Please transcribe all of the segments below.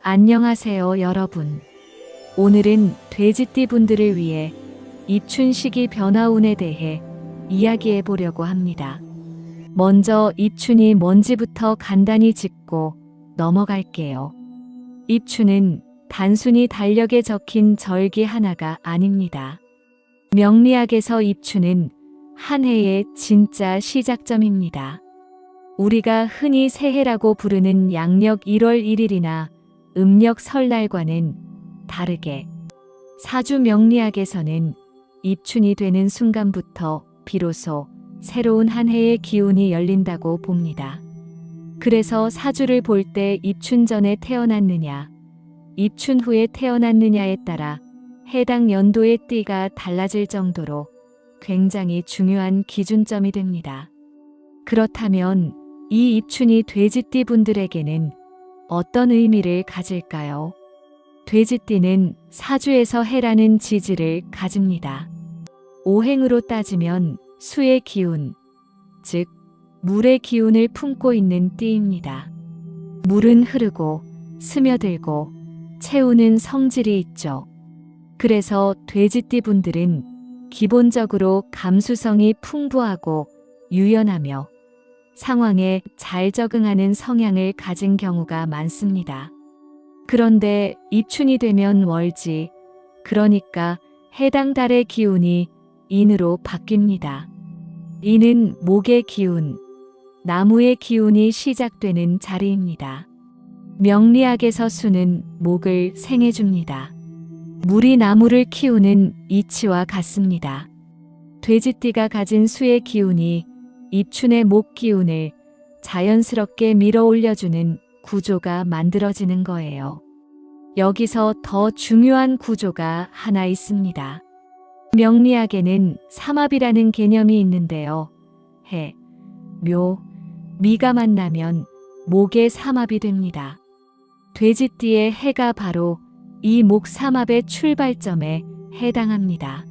안녕하세요, 여러분. 오늘은 돼지띠 분들을 위해 입춘 시기 변화운에 대해 이야기해 보려고 합니다. 먼저 입춘이 뭔지부터 간단히 짚고 넘어갈게요. 입춘은 단순히 달력에 적힌 절기 하나가 아닙니다. 명리학에서 입춘은 한 해의 진짜 시작점입니다. 우리가 흔히 새해라고 부르는 양력 1월 1일이나 음력 설날과는 다르게 사주 명리학에서는 입춘이 되는 순간부터 비로소 새로운 한 해의 기운이 열린다고 봅니다. 그래서 사주를 볼 때 입춘 전에 태어났느냐, 입춘 후에 태어났느냐에 따라 해당 연도의 띠가 달라질 정도로 굉장히 중요한 기준점이 됩니다. 그렇다면 이 입춘이 돼지띠 분들에게는 어떤 의미를 가질까요? 돼지띠는 사주에서 해라는 지지를 가집니다. 오행으로 따지면 수의 기운, 즉 물의 기운을 품고 있는 띠입니다. 물은 흐르고 스며들고 채우는 성질이 있죠. 그래서 돼지띠 분들은 기본적으로 감수성이 풍부하고 유연하며 상황에 잘 적응하는 성향을 가진 경우가 많습니다. 그런데 입춘이 되면 월지, 그러니까 해당 달의 기운이 인으로 바뀝니다. 인은 목의 기운, 나무의 기운이 시작되는 자리입니다. 명리학에서 수는 목을 생해줍니다. 물이 나무를 키우는 이치와 같습니다. 돼지띠가 가진 수의 기운이 입춘의 목 기운을 자연스럽게 밀어 올려주는 구조가 만들어지는 거예요. 여기서 더 중요한 구조가 하나 있습니다. 명리학에는 삼합이라는 개념이 있는데요. 해, 묘, 미가 만나면 목의 삼합이 됩니다. 돼지띠의 해가 바로 이 목 삼합의 출발점에 해당합니다.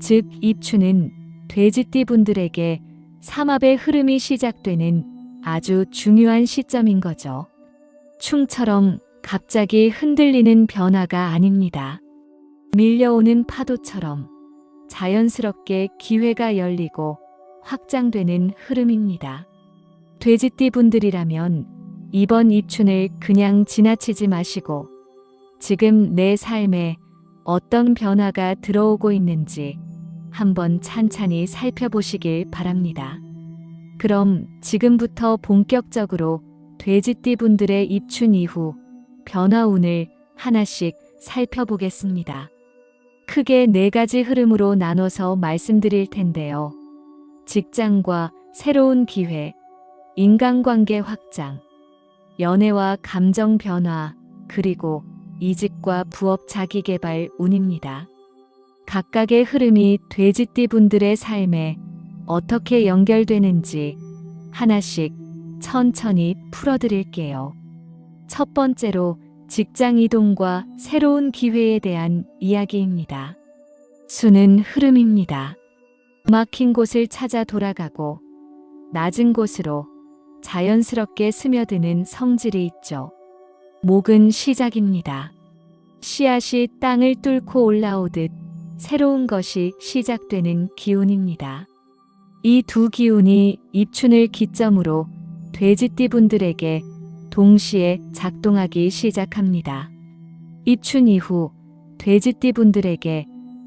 즉 입춘은 돼지띠 분들에게 삼합의 흐름이 시작되는 아주 중요한 시점인 거죠. 충처럼 갑자기 흔들리는 변화가 아닙니다. 밀려오는 파도처럼 자연스럽게 기회가 열리고 확장되는 흐름입니다. 돼지띠 분들이라면 이번 입춘을 그냥 지나치지 마시고 지금 내 삶에 어떤 변화가 들어오고 있는지 한번 찬찬히 살펴보시길 바랍니다. 그럼 지금부터 본격적으로 돼지띠 분들의 입춘 이후 변화운을 하나씩 살펴보겠습니다. 크게 4가지 흐름으로 나눠서 말씀드릴 텐데요. 직장과 새로운 기회, 인간관계 확장, 연애와 감정 변화, 그리고 이직과 부업 자기개발 운입니다. 각각의 흐름이 돼지띠 분들의 삶에 어떻게 연결되는지 하나씩 천천히 풀어드릴게요. 첫 번째로 직장 이동과 새로운 기회에 대한 이야기입니다. 수는 흐름입니다. 막힌 곳을 찾아 돌아가고 낮은 곳으로 자연스럽게 스며드는 성질이 있죠. 목은 시작입니다. 씨앗이 땅을 뚫고 올라오듯 새로운 것이 시작되는 기운입니다. 이 두 기운이 입춘을 기점으로 돼지띠 분들에게 동시에 작동하기 시작합니다. 입춘 이후 돼지띠 분들에게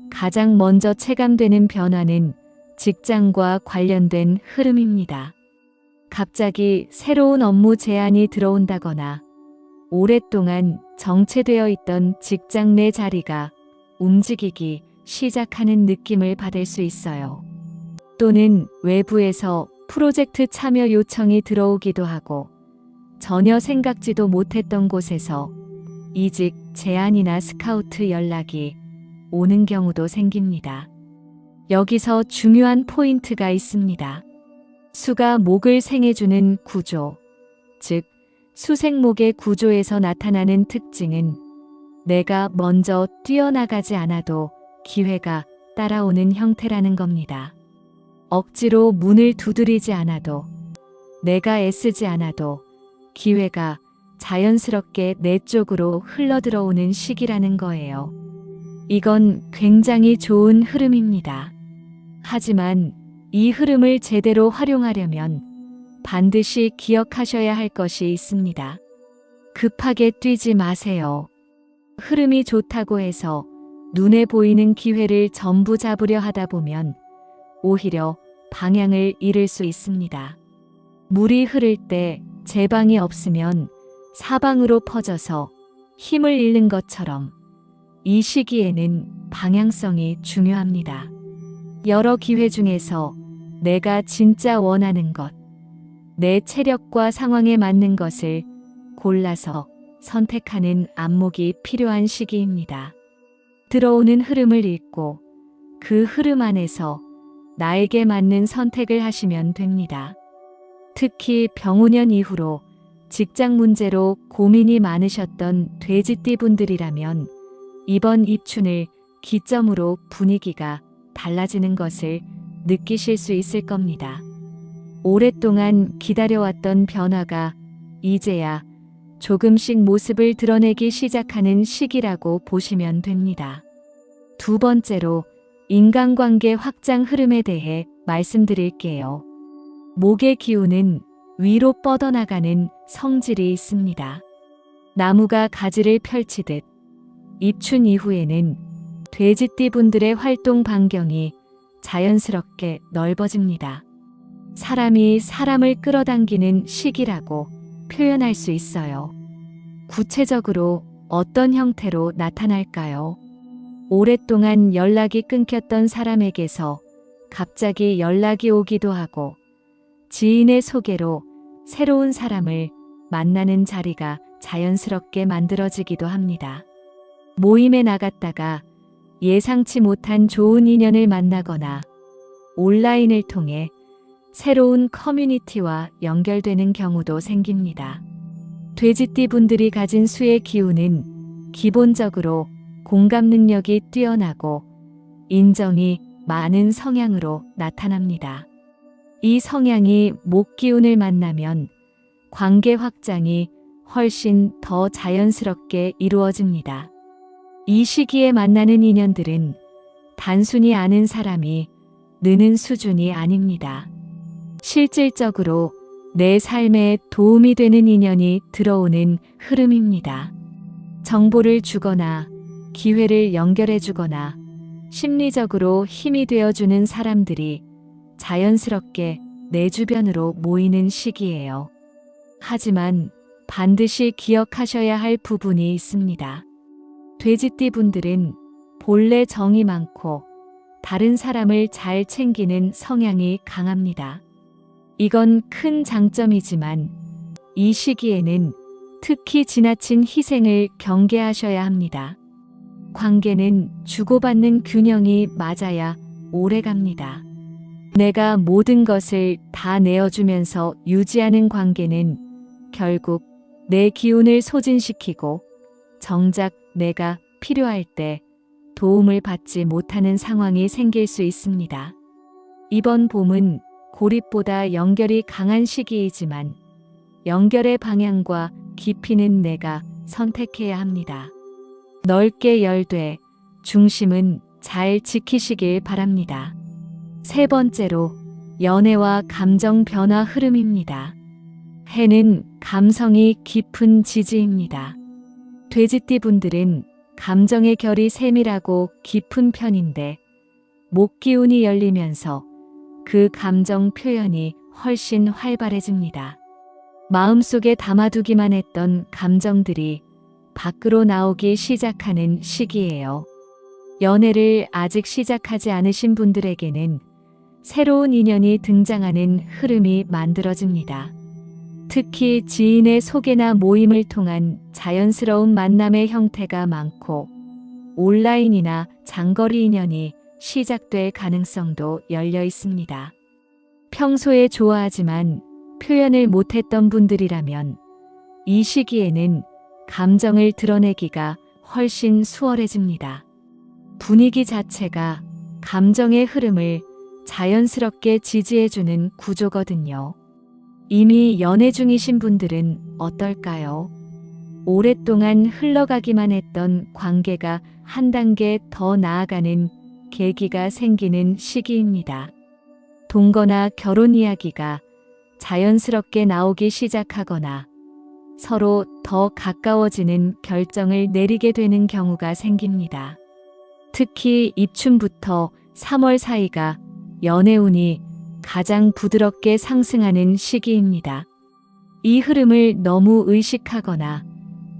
가장 먼저 체감되는 변화는 직장과 관련된 흐름입니다. 갑자기 새로운 업무 제안이 들어온다거나 오랫동안 정체되어 있던 직장 내 자리가 움직이기 시작하는 느낌을 받을 수 있어요. 또는 외부에서 프로젝트 참여 요청이 들어오기도 하고 전혀 생각지도 못했던 곳에서 이직 제안이나 스카우트 연락이 오는 경우도 생깁니다. 여기서 중요한 포인트가 있습니다. 수가 목을 생해주는 구조, 즉 수생목의 구조에서 나타나는 특징은 내가 먼저 뛰어나가지 않아도 기회가 따라오는 형태라는 겁니다. 억지로 문을 두드리지 않아도, 내가 애쓰지 않아도 기회가 자연스럽게 내 쪽으로 흘러들어오는 시기라는 거예요. 이건 굉장히 좋은 흐름입니다. 하지만 이 흐름을 제대로 활용하려면 반드시 기억하셔야 할 것이 있습니다. 급하게 뛰지 마세요. 흐름이 좋다고 해서 눈에 보이는 기회를 전부 잡으려 하다 보면 오히려 방향을 잃을 수 있습니다. 물이 흐를 때 제방이 없으면 사방으로 퍼져서 힘을 잃는 것처럼 이 시기에는 방향성이 중요합니다. 여러 기회 중에서 내가 진짜 원하는 것, 내 체력과 상황에 맞는 것을 골라서 선택하는 안목이 필요한 시기입니다. 들어오는 흐름을 읽고 그 흐름 안에서 나에게 맞는 선택을 하시면 됩니다. 특히 병오년 이후로 직장 문제로 고민이 많으셨던 돼지띠 분들이라면 이번 입춘을 기점으로 분위기가 달라지는 것을 느끼실 수 있을 겁니다. 오랫동안 기다려왔던 변화가 이제야 조금씩 모습을 드러내기 시작하는 시기라고 보시면 됩니다. 두 번째로 인간관계 확장 흐름에 대해 말씀드릴게요. 목의 기운은 위로 뻗어나가는 성질이 있습니다. 나무가 가지를 펼치듯 입춘 이후에는 돼지띠 분들의 활동 반경이 자연스럽게 넓어집니다. 사람이 사람을 끌어당기는 시기라고 표현할 수 있어요. 구체적으로 어떤 형태로 나타날까요? 오랫동안 연락이 끊겼던 사람에게서 갑자기 연락이 오기도 하고 지인의 소개로 새로운 사람을 만나는 자리가 자연스럽게 만들어지기도 합니다. 모임에 나갔다가 예상치 못한 좋은 인연을 만나거나 온라인을 통해 새로운 커뮤니티와 연결되는 경우도 생깁니다. 돼지띠 분들이 가진 수의 기운은 기본적으로 공감 능력이 뛰어나고 인정이 많은 성향으로 나타납니다. 이 성향이 목 기운을 만나면 관계 확장이 훨씬 더 자연스럽게 이루어집니다. 이 시기에 만나는 인연들은 단순히 아는 사람이 느는 수준이 아닙니다. 실질적으로 내 삶에 도움이 되는 인연이 들어오는 흐름입니다. 정보를 주거나 기회를 연결해 주거나 심리적으로 힘이 되어주는 사람들이 자연스럽게 내 주변으로 모이는 시기예요. 하지만 반드시 기억하셔야 할 부분이 있습니다. 돼지띠 분들은 본래 정이 많고 다른 사람을 잘 챙기는 성향이 강합니다. 이건 큰 장점이지만 이 시기에는 특히 지나친 희생을 경계하셔야 합니다. 관계는 주고받는 균형이 맞아야 오래갑니다. 내가 모든 것을 다 내어주면서 유지하는 관계는 결국 내 기운을 소진시키고 정작 내가 필요할 때 도움을 받지 못하는 상황이 생길 수 있습니다. 이번 봄은 고립보다 연결이 강한 시기이지만 연결의 방향과 깊이는 내가 선택해야 합니다. 넓게 열되 중심은 잘 지키시길 바랍니다. 세 번째로 연애와 감정 변화 흐름입니다. 해는 감성이 깊은 지지입니다. 돼지띠 분들은 감정의 결이 세밀하고 깊은 편인데 목 기운이 열리면서 그 감정 표현이 훨씬 활발해집니다. 마음속에 담아두기만 했던 감정들이 밖으로 나오기 시작하는 시기예요. 연애를 아직 시작하지 않으신 분들에게는 새로운 인연이 등장하는 흐름이 만들어집니다. 특히 지인의 소개나 모임을 통한 자연스러운 만남의 형태가 많고 온라인이나 장거리 인연이 시작될 가능성도 열려 있습니다. 평소에 좋아하지만 표현을 못했던 분들이라면 이 시기에는 감정을 드러내기가 훨씬 수월해집니다. 분위기 자체가 감정의 흐름을 자연스럽게 지지해주는 구조거든요. 이미 연애 중이신 분들은 어떨까요? 오랫동안 흘러가기만 했던 관계가 한 단계 더 나아가는 계기가 생기는 시기입니다. 동거나 결혼 이야기가 자연스럽게 나오기 시작하거나 서로 더 가까워지는 결정을 내리게 되는 경우가 생깁니다. 특히 입춘부터 3월 사이가 연애운이 가장 부드럽게 상승하는 시기입니다. 이 흐름을 너무 의식하거나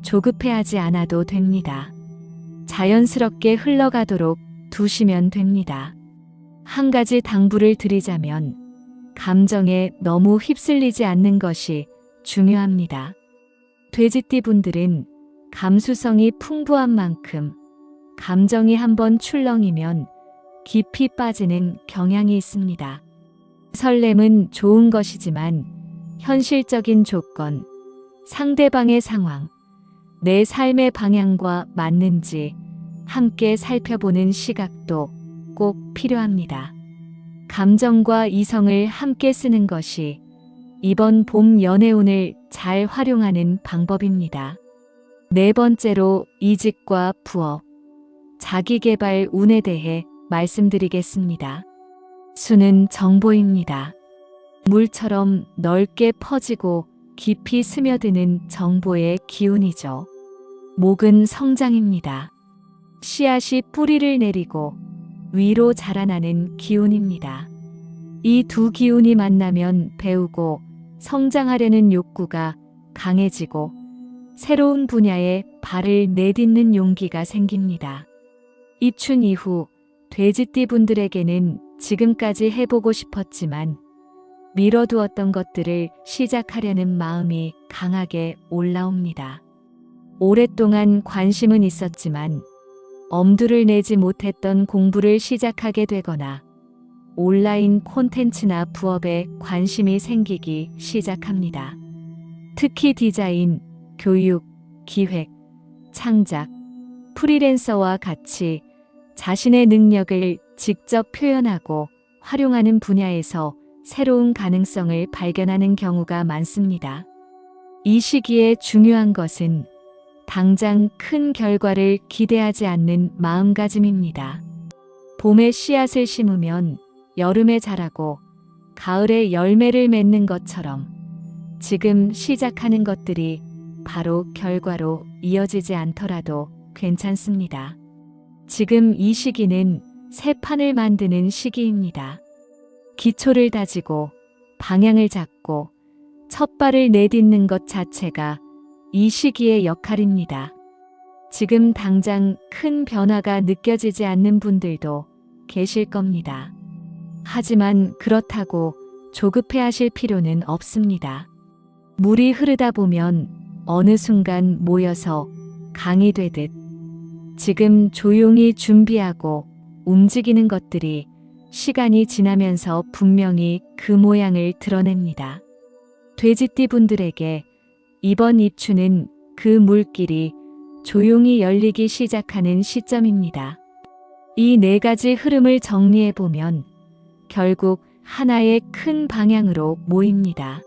조급해하지 않아도 됩니다. 자연스럽게 흘러가도록 두시면 됩니다. 한 가지 당부를 드리자면 감정에 너무 휩쓸리지 않는 것이 중요합니다. 돼지띠 분들은 감수성이 풍부한 만큼 감정이 한번 출렁이면 깊이 빠지는 경향이 있습니다. 설렘은 좋은 것이지만 현실적인 조건, 상대방의 상황, 내 삶의 방향과 맞는지 함께 살펴보는 시각도 꼭 필요합니다. 감정과 이성을 함께 쓰는 것이 이번 봄 연애운을 잘 활용하는 방법입니다. 네 번째로 이직과 부업, 자기계발 운에 대해 말씀드리겠습니다. 수는 정보입니다. 물처럼 넓게 퍼지고 깊이 스며드는 정보의 기운이죠. 목은 성장입니다. 씨앗이 뿌리를 내리고 위로 자라나는 기운입니다. 이 두 기운이 만나면 배우고 성장하려는 욕구가 강해지고 새로운 분야에 발을 내딛는 용기가 생깁니다. 입춘 이후 돼지띠 분들에게는 지금까지 해보고 싶었지만 미뤄두었던 것들을 시작하려는 마음이 강하게 올라옵니다. 오랫동안 관심은 있었지만 엄두를 내지 못했던 공부를 시작하게 되거나 온라인 콘텐츠나 부업에 관심이 생기기 시작합니다. 특히 디자인, 교육, 기획, 창작, 프리랜서와 같이 자신의 능력을 직접 표현하고 활용하는 분야에서 새로운 가능성을 발견하는 경우가 많습니다. 이 시기에 중요한 것은 당장 큰 결과를 기대하지 않는 마음가짐입니다. 봄에 씨앗을 심으면 여름에 자라고 가을에 열매를 맺는 것처럼 지금 시작하는 것들이 바로 결과로 이어지지 않더라도 괜찮습니다. 지금 이 시기는 새 판을 만드는 시기입니다. 기초를 다지고 방향을 잡고 첫 발을 내딛는 것 자체가 이 시기의 역할입니다. 지금 당장 큰 변화가 느껴지지 않는 분들도 계실 겁니다. 하지만 그렇다고 조급해하실 필요는 없습니다. 물이 흐르다 보면 어느 순간 모여서 강이 되듯 지금 조용히 준비하고 움직이는 것들이 시간이 지나면서 분명히 그 모양을 드러냅니다. 돼지띠 분들에게 이번 입춘은 그 물길이 조용히 열리기 시작하는 시점입니다. 이 네 가지 흐름을 정리해보면 결국 하나의 큰 방향으로 모입니다.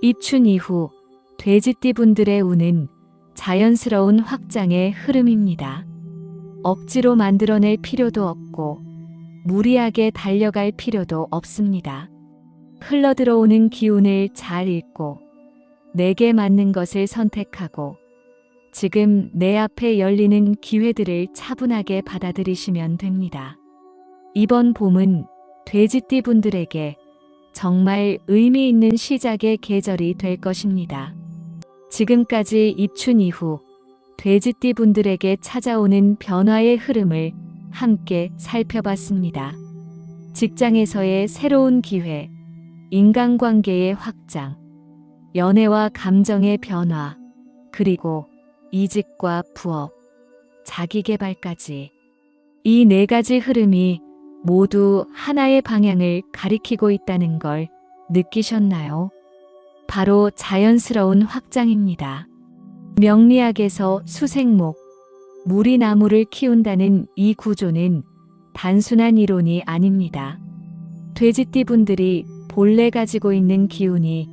입춘 이후 돼지띠 분들의 운은 자연스러운 확장의 흐름입니다. 억지로 만들어낼 필요도 없고 무리하게 달려갈 필요도 없습니다. 흘러들어오는 기운을 잘 읽고 내게 맞는 것을 선택하고 지금 내 앞에 열리는 기회들을 차분하게 받아들이시면 됩니다. 이번 봄은 돼지띠 분들에게 정말 의미 있는 시작의 계절이 될 것입니다. 지금까지 입춘 이후 돼지띠 분들에게 찾아오는 변화의 흐름을 함께 살펴봤습니다. 직장에서의 새로운 기회, 인간관계의 확장, 연애와 감정의 변화, 그리고 이직과 부업, 자기계발까지 이 네 가지 흐름이 모두 하나의 방향을 가리키고 있다는 걸 느끼셨나요? 바로 자연스러운 확장입니다. 명리학에서 수생목, 물이 나무를 키운다는 이 구조는 단순한 이론이 아닙니다. 돼지띠 분들이 본래 가지고 있는 기운이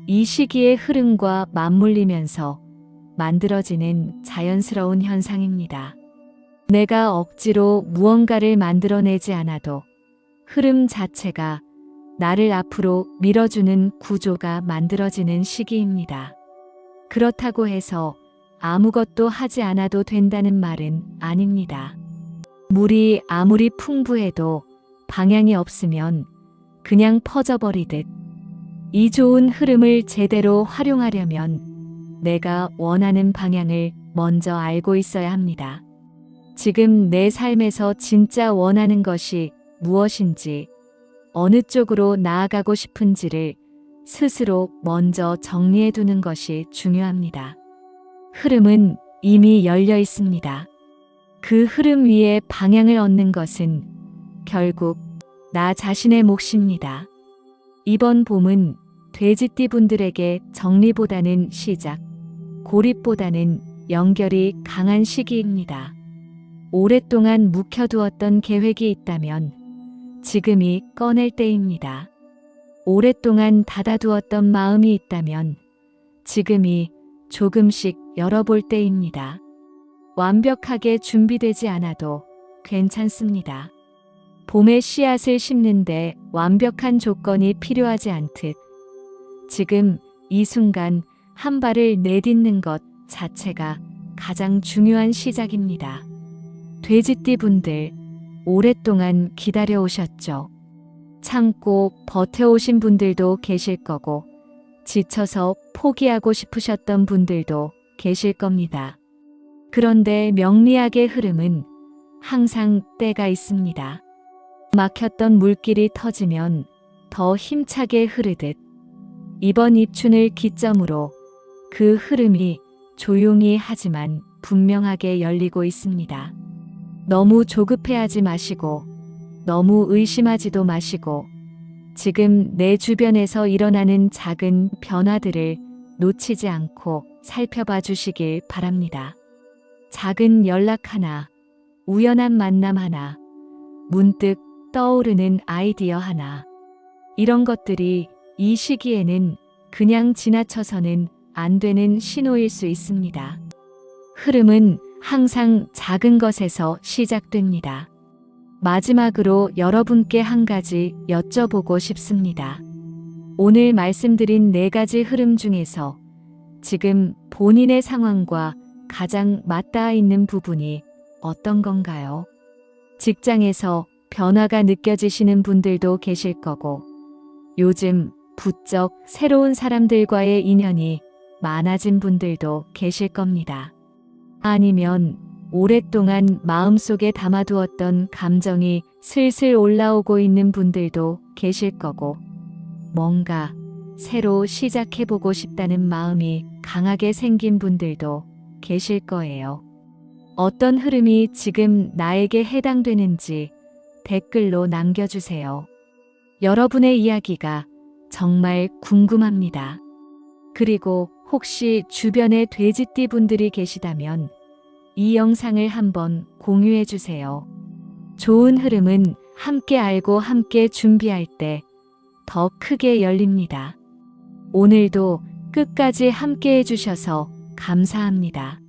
이 시기의 흐름과 맞물리면서 만들어지는 자연스러운 현상입니다. 내가 억지로 무언가를 만들어내지 않아도 흐름 자체가 나를 앞으로 밀어주는 구조가 만들어지는 시기입니다. 그렇다고 해서 아무것도 하지 않아도 된다는 말은 아닙니다. 물이 아무리 풍부해도 방향이 없으면 그냥 퍼져버리듯 이 좋은 흐름을 제대로 활용하려면 내가 원하는 방향을 먼저 알고 있어야 합니다. 지금 내 삶에서 진짜 원하는 것이 무엇인지, 어느 쪽으로 나아가고 싶은지를 스스로 먼저 정리해 두는 것이 중요합니다. 흐름은 이미 열려 있습니다. 그 흐름 위에 방향을 얻는 것은 결국 나 자신의 몫입니다. 이번 봄은 돼지띠 분들에게 정리보다는 시작, 고립보다는 연결이 강한 시기입니다. 오랫동안 묵혀두었던 계획이 있다면 지금이 꺼낼 때입니다. 오랫동안 닫아두었던 마음이 있다면 지금이 조금씩 열어볼 때입니다. 완벽하게 준비되지 않아도 괜찮습니다. 봄에 씨앗을 심는데 완벽한 조건이 필요하지 않듯 지금 이 순간 한 발을 내딛는 것 자체가 가장 중요한 시작입니다. 돼지띠 분들, 오랫동안 기다려오셨죠. 참고 버텨오신 분들도 계실 거고, 지쳐서 포기하고 싶으셨던 분들도 계실 겁니다. 그런데 명리학의 흐름은 항상 때가 있습니다. 막혔던 물길이 터지면 더 힘차게 흐르듯 이번 입춘을 기점으로 그 흐름이 조용히 하지만 분명하게 열리고 있습니다. 너무 조급해하지 마시고 너무 의심하지도 마시고 지금 내 주변에서 일어나는 작은 변화들을 놓치지 않고 살펴봐 주시길 바랍니다. 작은 연락 하나, 우연한 만남 하나, 문득 떠오르는 아이디어 하나, 이런 것들이 이 시기에는 그냥 지나쳐서는 안 되는 신호일 수 있습니다. 흐름은 항상 작은 것에서 시작됩니다. 마지막으로 여러분께 한 가지 여쭤보고 싶습니다. 오늘 말씀드린 4가지 흐름 중에서 지금 본인의 상황과 가장 맞닿아 있는 부분이 어떤 건가요? 직장에서 변화가 느껴지시는 분들도 계실 거고, 요즘 부쩍 새로운 사람들과의 인연이 많아진 분들도 계실 겁니다. 아니면 오랫동안 마음속에 담아두었던 감정이 슬슬 올라오고 있는 분들도 계실 거고, 뭔가 새로 시작해보고 싶다는 마음이 강하게 생긴 분들도 계실 거예요. 어떤 흐름이 지금 나에게 해당되는지 댓글로 남겨주세요. 여러분의 이야기가 정말 궁금합니다. 그리고 혹시 주변에 돼지띠 분들이 계시다면 이 영상을 한번 공유해 주세요. 좋은 흐름은 함께 알고 함께 준비할 때 더 크게 열립니다. 오늘도 끝까지 함께 해주셔서 감사합니다.